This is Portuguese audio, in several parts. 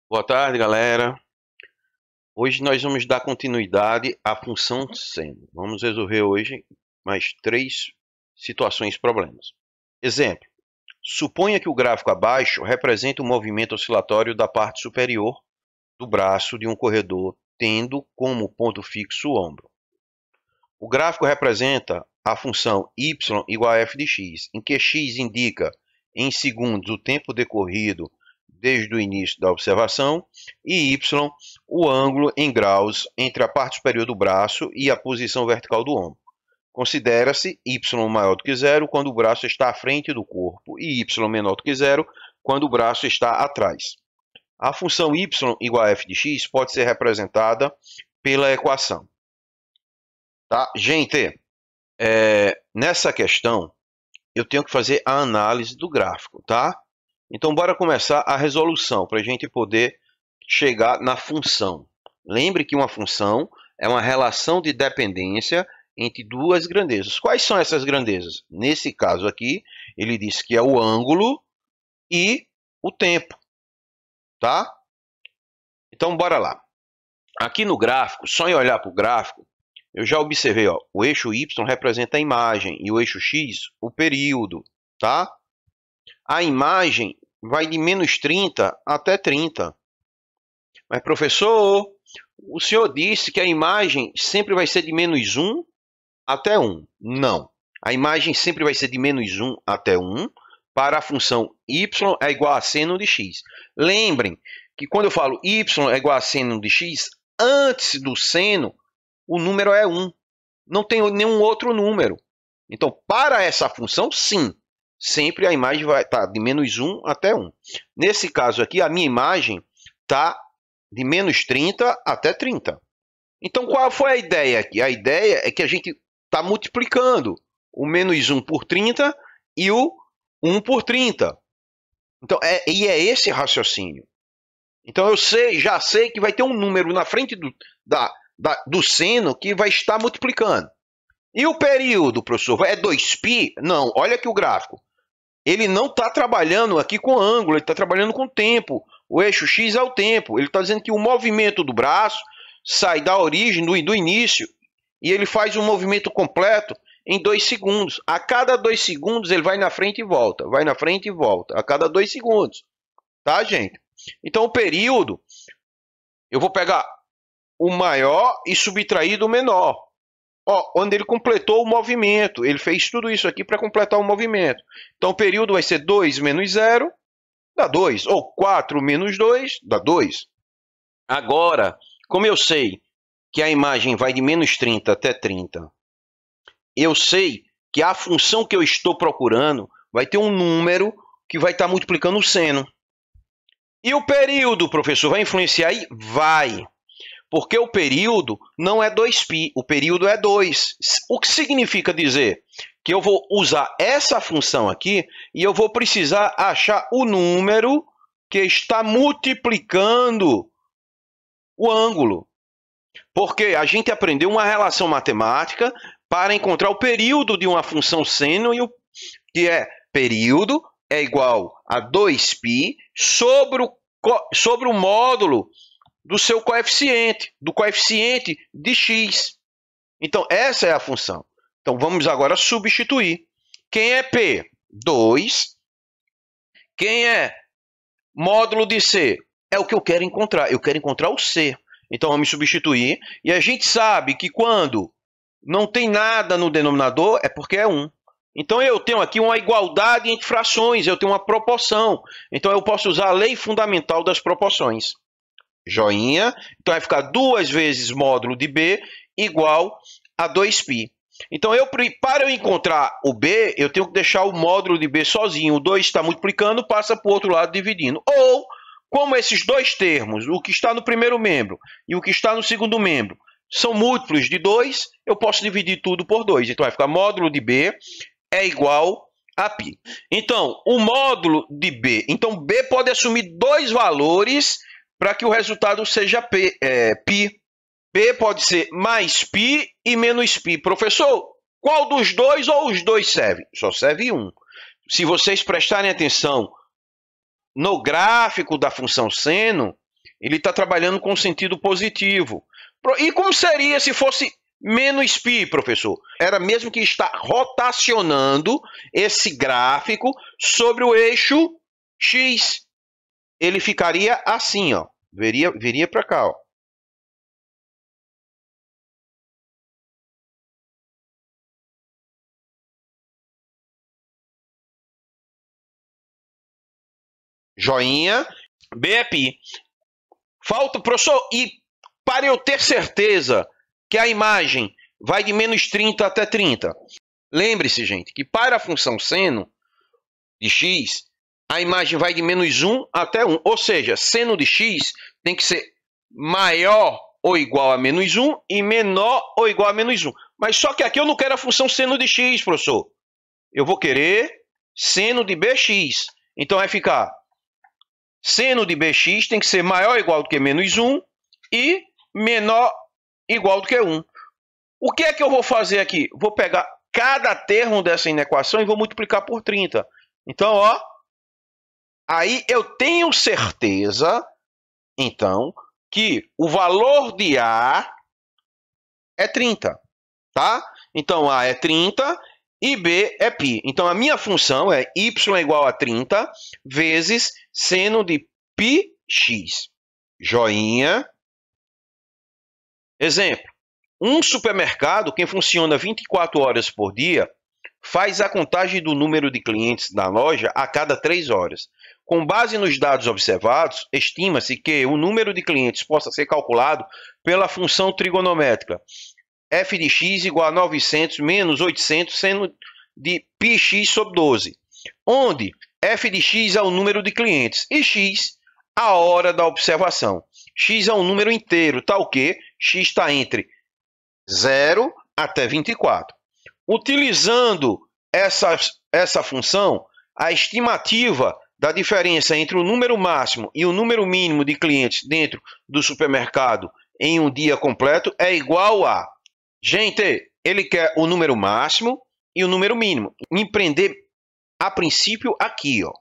Boa tarde, galera. Hoje nós vamos dar continuidade à função seno. Vamos resolver hoje mais três situações problemas. Exemplo: suponha que o gráfico abaixo representa o movimento oscilatório da parte superior do braço de um corredor, tendo como ponto fixo o ombro. O gráfico representa a função y igual a f de x, em que x indica em segundos o tempo decorrido desde o início da observação, e y, o ângulo em graus entre a parte superior do braço e a posição vertical do ombro. Considera-se y maior do que zero quando o braço está à frente do corpo e y menor do que zero quando o braço está atrás. A função y igual a f de x pode ser representada pela equação. Tá? Gente, nessa questão, eu tenho que fazer a análise do gráfico, tá? Então, bora começar a resolução para a gente poder chegar na função. Lembre que uma função é uma relação de dependência entre duas grandezas. Quais são essas grandezas? Nesse caso aqui, ele diz que é o ângulo e o tempo, tá? Então, bora lá. Aqui no gráfico, só em olhar para o gráfico, eu já observei, ó, o eixo Y representa a imagem e o eixo X, o período, tá? A imagem vai de menos 30 até 30. Mas, professor, o senhor disse que a imagem sempre vai ser de menos 1 até 1. Não. A imagem sempre vai ser de menos 1 até 1 para a função y é igual a seno de x. Lembrem que quando eu falo y é igual a seno de x, antes do seno, o número é 1. Não tem nenhum outro número. Então, para essa função, sim, sempre a imagem vai estar de menos 1 até 1. Nesse caso aqui, a minha imagem está de menos 30 até 30. Então, qual foi a ideia aqui? A ideia é que a gente está multiplicando o menos 1 por 30 e o 1 por 30. Então, é esse raciocínio. Então, eu já sei que vai ter um número na frente do seno que vai estar multiplicando. E o período, professor, é 2π? Não, olha aqui o gráfico. Ele não está trabalhando aqui com ângulo, ele está trabalhando com tempo. O eixo X é o tempo. Ele está dizendo que o movimento do braço sai da origem, do início, e ele faz um movimento completo em 2 segundos. A cada 2 segundos ele vai na frente e volta, vai na frente e volta, a cada 2 segundos. Tá, gente? Então o período, eu vou pegar o maior e subtrair do menor. Ó, onde ele completou o movimento. Ele fez tudo isso aqui para completar o movimento. Então, o período vai ser 2 menos 0, dá 2. Ou 4 menos 2, dá 2. Agora, como eu sei que a imagem vai de menos 30 até 30, eu sei que a função que eu estou procurando vai ter um número que vai estar multiplicando o seno. E o período, professor, vai influenciar aí? Vai. Porque o período não é 2π, o período é 2. O que significa dizer que eu vou usar essa função aqui e eu vou precisar achar o número que está multiplicando o ângulo. Porque a gente aprendeu uma relação matemática para encontrar o período de uma função seno, que é período é igual a 2π sobre o módulo do seu coeficiente, do coeficiente de x. Então, essa é a função. Então, vamos agora substituir. Quem é P? 2. Quem é módulo de C? É o que eu quero encontrar. Eu quero encontrar o C. Então, vamos substituir. E a gente sabe que quando não tem nada no denominador, é porque é 1. Então, eu tenho aqui uma igualdade entre frações. Eu tenho uma proporção. Então, eu posso usar a lei fundamental das proporções. Joinha. Então, vai ficar 2 vezes módulo de B igual a 2π. Então, para eu encontrar o B, eu tenho que deixar o módulo de B sozinho. O 2 está multiplicando, passa para o outro lado dividindo. Ou, como esses dois termos, o que está no primeiro membro e o que está no segundo membro, são múltiplos de 2, eu posso dividir tudo por 2. Então, vai ficar módulo de B é igual a π. Então, o módulo de B. Então, B pode assumir dois valores para que o resultado seja π. P pode ser mais π e menos π. Professor, qual dos dois ou os dois serve? Só serve um. Se vocês prestarem atenção no gráfico da função seno, Ele está trabalhando com sentido positivo. E como seria se fosse menos π, professor? Era mesmo que está rotacionando esse gráfico sobre o eixo X. Ele ficaria assim, ó. Viria para cá, ó. Joinha, B é π. Falta, professor, e para eu ter certeza que a imagem vai de menos 30 até 30. Lembre-se, gente, que para a função seno de x, a imagem vai de menos 1 até 1. Ou seja, seno de x tem que ser maior ou igual a menos 1 e menor ou igual a menos 1. Mas só que aqui eu não quero a função seno de x, professor. Eu vou querer seno de bx. Então vai ficar seno de bx tem que ser maior ou igual do que menos 1 e menor ou igual do que 1. O que é que eu vou fazer aqui? Vou pegar cada termo dessa inequação e vou multiplicar por 30. Então, ó, aí eu tenho certeza, então, que o valor de A é 30, tá? Então, A é 30 e B é π. Então, a minha função é y é igual a 30 vezes seno de πx. Joinha. Exemplo. Um supermercado que funciona 24 horas por dia faz a contagem do número de clientes na loja a cada 3 horas. Com base nos dados observados, estima-se que o número de clientes possa ser calculado pela função trigonométrica f de x igual a 900 menos 800 seno de πx sobre 12, onde f de x é o número de clientes e x a hora da observação. X é um número inteiro, tal que x está entre 0 até 24. Utilizando essa função, a estimativa da diferença entre o número máximo e o número mínimo de clientes dentro do supermercado em um dia completo é igual a... Gente, ele quer o número máximo e o número mínimo. Me prender a princípio aqui, ó.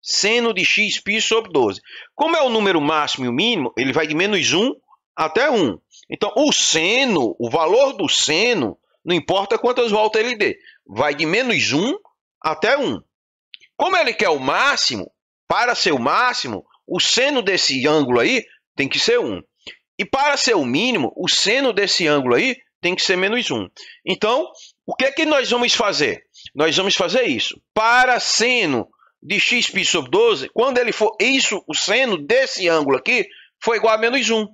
Seno de xπ sobre 12. Como é o número máximo e o mínimo, ele vai de menos 1 até 1. Então, o seno, o valor do seno, não importa quantas voltas ele dê, vai de menos 1 até 1. Como ele quer o máximo, para ser o máximo, o seno desse ângulo aí tem que ser 1. E para ser o mínimo, o seno desse ângulo aí tem que ser menos 1. Então, o que é que nós vamos fazer? Nós vamos fazer isso. Para seno de xπ sobre 12, quando ele for isso, o seno desse ângulo aqui for igual a menos 1.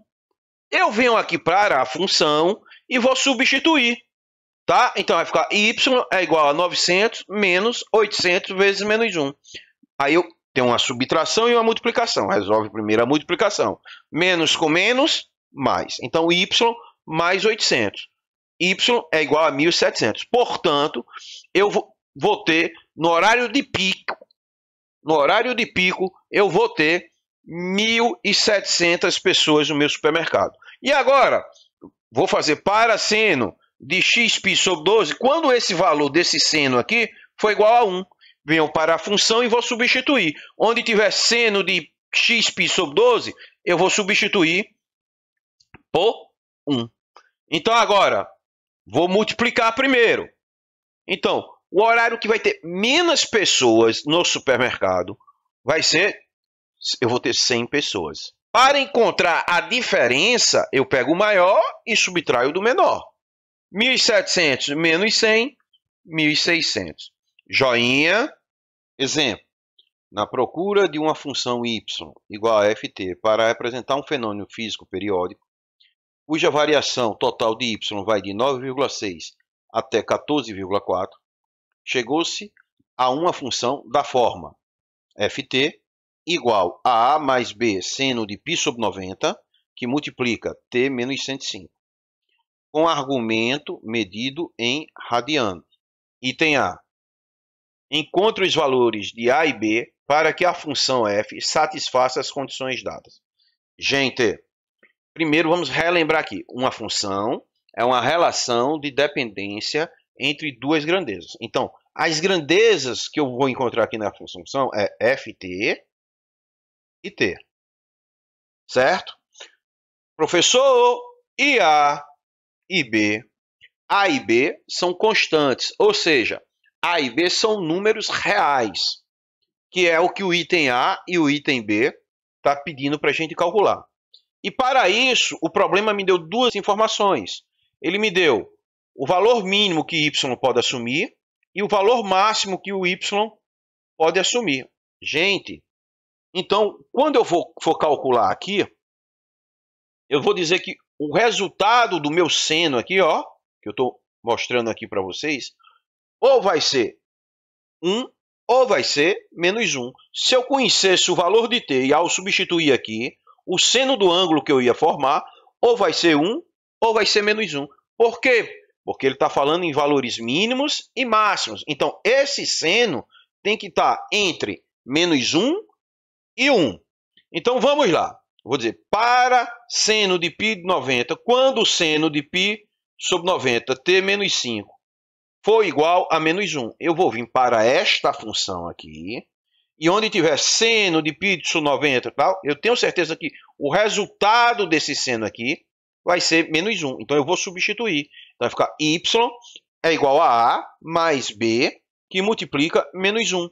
Eu venho aqui para a função e vou substituir, tá? Então vai ficar y é igual a 900 menos 800 vezes menos 1. Aí eu tenho uma subtração e uma multiplicação. Resolve primeiro a multiplicação. Menos com menos, mais. Então y mais 800. Y é igual a 1.700. Portanto, eu vou ter, no horário de pico, eu vou ter 1.700 pessoas no meu supermercado. E agora, vou fazer para seno de xπ sobre 12, quando esse valor desse seno aqui for igual a 1. Venho para a função e vou substituir. Onde tiver seno de xπ sobre 12, eu vou substituir por 1. Então agora, vou multiplicar primeiro. Então, o horário que vai ter menos pessoas no supermercado vai ser, eu vou ter 100 pessoas. Para encontrar a diferença, eu pego o maior e subtraio do menor. 1.700 menos 100, 1.600. Joinha. Exemplo. Na procura de uma função y igual a ft para representar um fenômeno físico periódico, cuja variação total de y vai de 9,6 até 14,4, chegou-se a uma função da forma ft igual a mais b seno de π sobre 90, que multiplica t menos 105, com argumento medido em radianos. Item A. Encontre os valores de a e b para que a função f satisfaça as condições dadas. Gente, primeiro vamos relembrar aqui. Uma função é uma relação de dependência entre duas grandezas. Então, as grandezas que eu vou encontrar aqui na função é ft e t. certo? Professor, e A e B? A e B são constantes, ou seja, A e B são números reais, que é o que o item A e o item B está pedindo para a gente calcular. E para isso, o problema me deu duas informações. Ele me deu o valor mínimo que y pode assumir e o valor máximo que o y pode assumir. Gente, então, quando eu for calcular aqui, eu vou dizer que o resultado do meu seno aqui, ó, que eu estou mostrando aqui para vocês, ou vai ser 1 ou vai ser menos 1. Se eu conhecesse o valor de t e ao substituir aqui, o seno do ângulo que eu ia formar, ou vai ser 1 ou vai ser menos 1. Por quê? Porque ele está falando em valores mínimos e máximos. Então, esse seno tem que estar entre menos 1 e 1. Então, vamos lá. Vou dizer, para seno de π de 90, quando o seno de π sobre 90, t menos 5, for igual a menos 1, eu vou vir para esta função aqui, e onde tiver seno de π sobre 90, tal, eu tenho certeza que o resultado desse seno aqui vai ser menos 1. Então, eu vou substituir. Então, vai ficar y é igual a A mais B, que multiplica menos 1.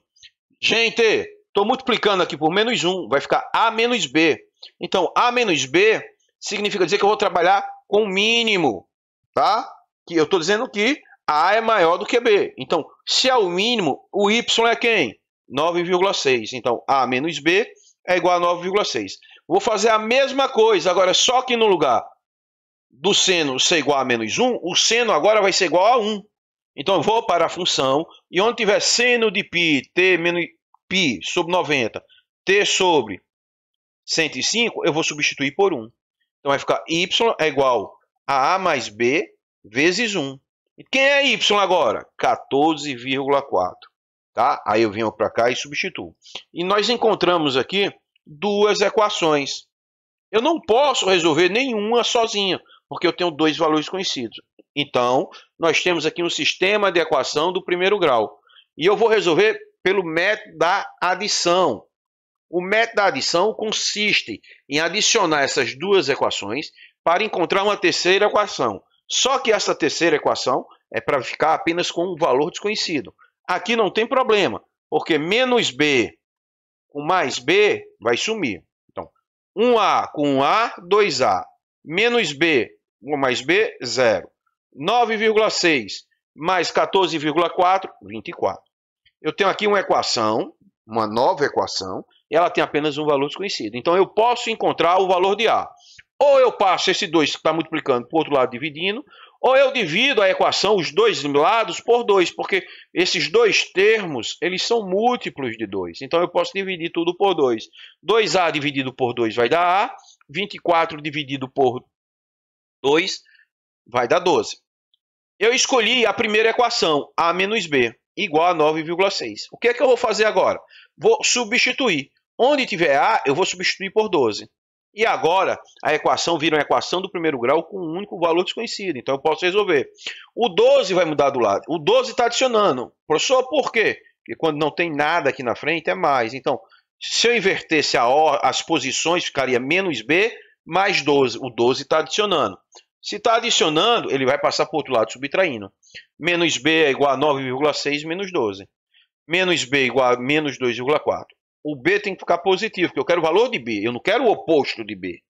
Gente, estou multiplicando aqui por menos 1, vai ficar A menos B. Então, A menos B significa dizer que eu vou trabalhar com o mínimo, tá? Que eu estou dizendo que A é maior do que B. Então, se é o mínimo, o Y é quem? 9,6. Então, A menos B é igual a 9,6. Vou fazer a mesma coisa, agora só que no lugar do seno ser igual a menos 1, o seno agora vai ser igual a 1. Então, eu vou para a função, e onde tiver seno de π, t menos π sobre 90, t sobre 105, eu vou substituir por 1. Então, vai ficar y é igual a A mais B vezes 1. E quem é y agora? 14,4. Tá? Aí eu venho para cá e substituo. E nós encontramos aqui duas equações. Eu não posso resolver nenhuma sozinha, porque eu tenho dois valores conhecidos. Então, nós temos aqui um sistema de equação do primeiro grau. E eu vou resolver pelo método da adição. O método da adição consiste em adicionar essas duas equações para encontrar uma terceira equação. Só que essa terceira equação é para ficar apenas com um valor desconhecido. Aqui não tem problema, porque menos B com mais B vai sumir. Então, 1A com 1A, 2A. Menos B com mais B, 0. 9,6 mais 14,4, 24. Eu tenho aqui uma equação, uma nova equação, e ela tem apenas um valor desconhecido. Então, eu posso encontrar o valor de A. Ou eu passo esse 2 que está multiplicando para o outro lado dividindo, ou eu divido a equação, os dois lados, por 2, porque esses dois termos, eles são múltiplos de 2. Então, eu posso dividir tudo por 2. 2A dividido por 2 vai dar A, 24 dividido por 2 vai dar 12. Eu escolhi a primeira equação, A menos B, igual a 9,6. O que é que eu vou fazer agora? Vou substituir. Onde tiver A, eu vou substituir por 12. E agora, a equação vira uma equação do primeiro grau com um único valor desconhecido. Então, eu posso resolver. O 12 vai mudar do lado. O 12 está adicionando. Professor, por quê? Porque quando não tem nada aqui na frente, é mais. Então, se eu invertesse as posições, ficaria menos B mais 12. O 12 está adicionando. Se está adicionando, ele vai passar para o outro lado, subtraindo. Menos B é igual a 9,6 menos 12. Menos B igual a menos 2,4. O B tem que ficar positivo, porque eu quero o valor de B, eu não quero o oposto de B.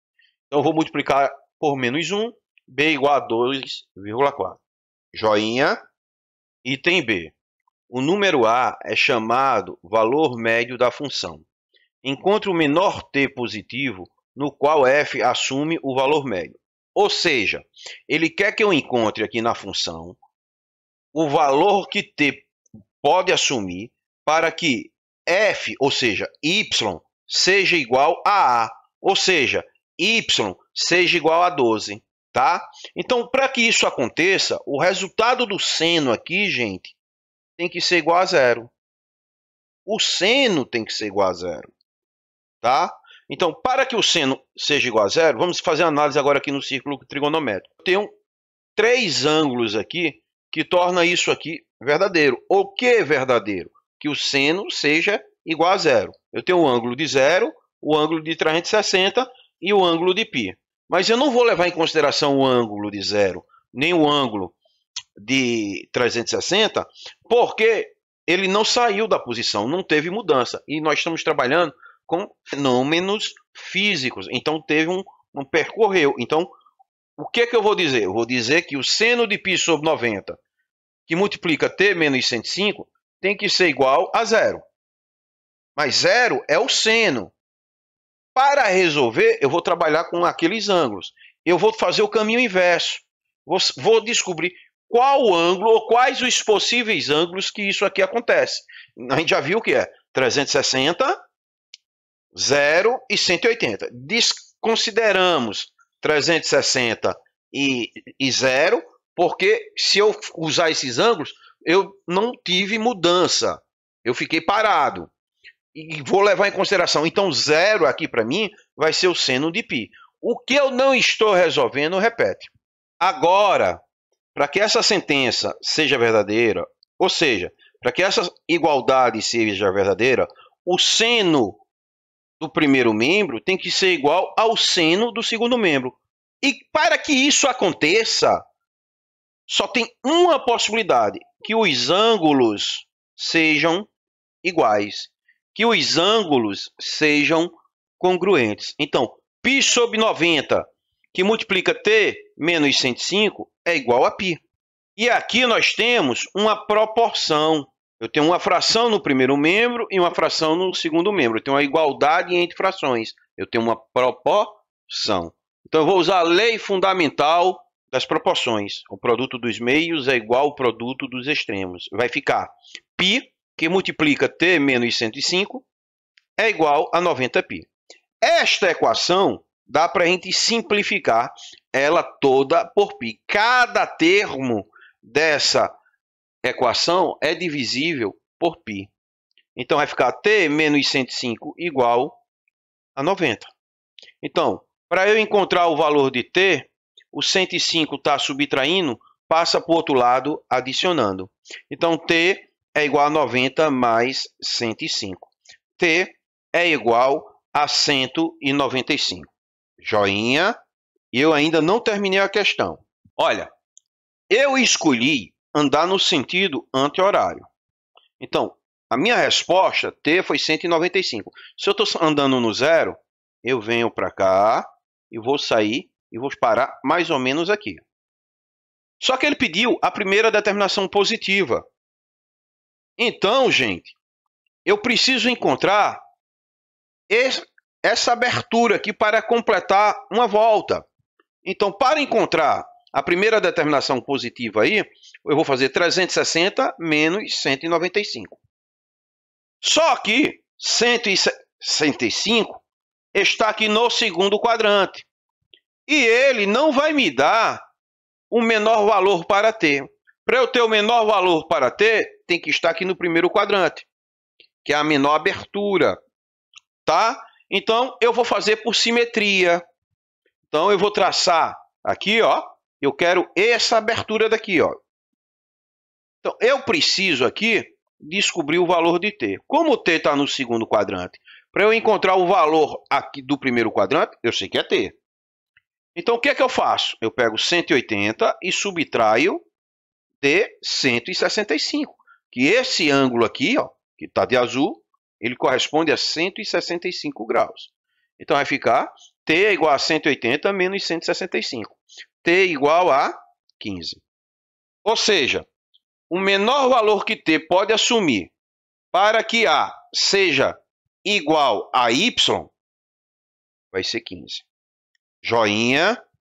Então, eu vou multiplicar por menos 1, B igual a 2,4. Joinha, item B. O número A é chamado valor médio da função. Encontre o menor t positivo no qual f assume o valor médio. Ou seja, ele quer que eu encontre aqui na função o valor que t pode assumir para que f, ou seja, y, seja igual a A, ou seja, y seja igual a 12, tá? Então, para que isso aconteça, o resultado do seno aqui, gente, tem que ser igual a 0. O seno tem que ser igual a 0, tá? Então, para que o seno seja igual a 0, vamos fazer a análise agora aqui no círculo trigonométrico. Eu tenho 3 ângulos aqui que torna isso aqui verdadeiro. O que é verdadeiro? Que o seno seja igual a 0. Eu tenho o ângulo de 0, o ângulo de 360 e o ângulo de π. Mas eu não vou levar em consideração o ângulo de 0, nem o ângulo de 360, porque ele não saiu da posição, não teve mudança. E nós estamos trabalhando com fenômenos físicos, então teve um percorreu. Então, o que é que eu vou dizer? Eu vou dizer que o seno de π sobre 90, que multiplica t menos 105, tem que ser igual a 0. Mas 0 é o seno. Para resolver, eu vou trabalhar com aqueles ângulos. Eu vou fazer o caminho inverso. Vou descobrir qual ângulo ou quais os possíveis ângulos que isso aqui acontece. A gente já viu o que é 360, 0 e 180. Desconsideramos 360 e 0, porque se eu usar esses ângulos, eu não tive mudança. Eu fiquei parado. E vou levar em consideração. Então, 0 aqui para mim vai ser o seno de π. O que eu não estou resolvendo, repete. Agora, para que essa sentença seja verdadeira, ou seja, para que essa igualdade seja verdadeira, o seno do primeiro membro tem que ser igual ao seno do segundo membro. E para que isso aconteça, só tem uma possibilidade, que os ângulos sejam iguais, que os ângulos sejam congruentes. Então, π sobre 90, que multiplica t menos 105, é igual a π. E aqui nós temos uma proporção. Eu tenho uma fração no primeiro membro e uma fração no segundo membro. Eu tenho uma igualdade entre frações. Eu tenho uma proporção. Então, eu vou usar a lei fundamental das proporções. O produto dos meios é igual ao produto dos extremos. Vai ficar π, que multiplica t menos 105, é igual a 90π. Esta equação dá para a gente simplificar ela toda por π. Cada termo dessa equação é divisível por π. Então, vai ficar t menos 105 igual a 90. Então, para eu encontrar o valor de t, o 105 está subtraindo, passa para o outro lado adicionando. Então, t é igual a 90 mais 105. t é igual a 195. Joinha. E eu ainda não terminei a questão. Olha, eu escolhi andar no sentido anti-horário. Então, a minha resposta, t, foi 195. Se eu estou andando no zero, eu venho para cá e vou sair e vou parar mais ou menos aqui. Só que ele pediu a primeira determinação positiva. Então, gente, eu preciso encontrar essa abertura aqui para completar uma volta. Então, para encontrar a primeira determinação positiva aí, eu vou fazer 360 menos 195. Só que 165 está aqui no segundo quadrante. E ele não vai me dar o menor valor para t. Para eu ter o menor valor para t, tem que estar aqui no primeiro quadrante, que é a menor abertura. Tá? Então, eu vou fazer por simetria. Então, eu vou traçar aqui, ó. Eu quero essa abertura daqui, ó. Então, eu preciso aqui descobrir o valor de t. Como o t está no segundo quadrante, para eu encontrar o valor aqui do primeiro quadrante, eu sei que é t. Então, o que é que eu faço? Eu pego 180 e subtraio de 165. Que esse ângulo aqui, ó, que está de azul, ele corresponde a 165 graus. Então, vai ficar t é igual a 180 menos 165. t igual a 15. Ou seja, o menor valor que t pode assumir para que a seja igual a y vai ser 15. Joinha.